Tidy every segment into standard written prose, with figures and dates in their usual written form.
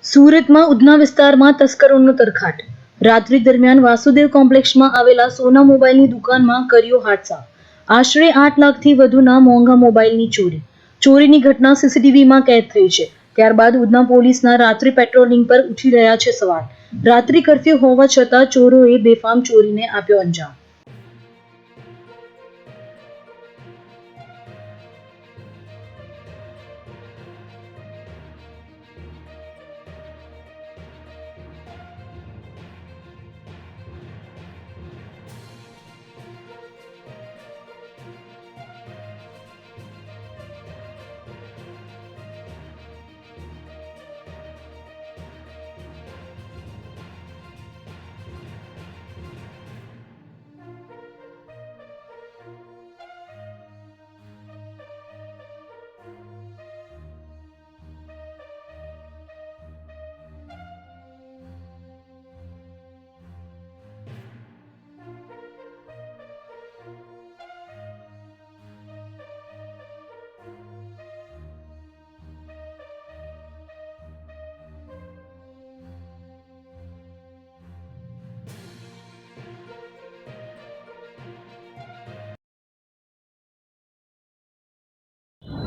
સુરતમાં ઉધના વિસ્તારમાં તસ્કરોનો તરખાટ. રાત્રિ દરમિયાન વાસુદેવ કોમ્પ્લેક્સમાં આવેલા સોના મોબાઈલની દુકાનમાં કર્યો હાદસા. આશરે 8 લાખથી વધુના મોંઘા મોબાઈલની ચોરી. ચોરીની ઘટના સીસીટીવીમાં કેદ થઈ છે. ત્યારબાદ ઉધના પોલીસના રાત્રિ પેટ્રોલિંગ પર ઉઠી રહ્યા છે સવાલ. રાત્રિ કર્ફ્યુ હોવા છતાં ચોરોએ બેફામ ચોરીને આપ્યો અંજામ.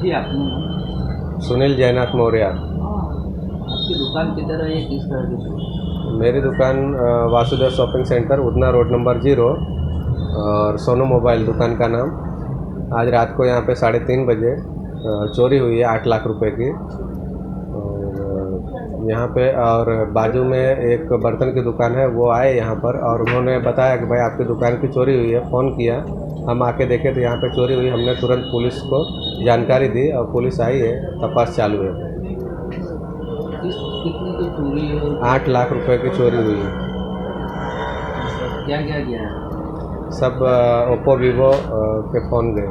जी, आपका नाम? सुनील जयनाथ मौर्य। आपकी दुकान किधर है, ये किस तरह की दुकान? मेरी दुकान Vasudev shopping centre Udhna road number 0 और सोनू मोबाइल दुकान का नाम। आज रात को यहाँ पे 3:30 बजे चोरी हुई है 8 लाख रुपए की। और यहाँ पे और बाजू में एक बर्तन की दुकान है, वो आए यहाँ पर और उन्होंने बताया कि भाई आपकी दुकान की चोरी हुई है। फ़ोन किया, हम आके देखे तो यहाँ पे चोरी हुई। हमने तुरंत पुलिस को जानकारी दी और पुलिस आई है, तपास चालू है। कितनी की चोरी है? 8 लाख रुपए की चोरी हुई है। क्या क्या गया है? सब ओप्पो वीवो के फ़ोन गए।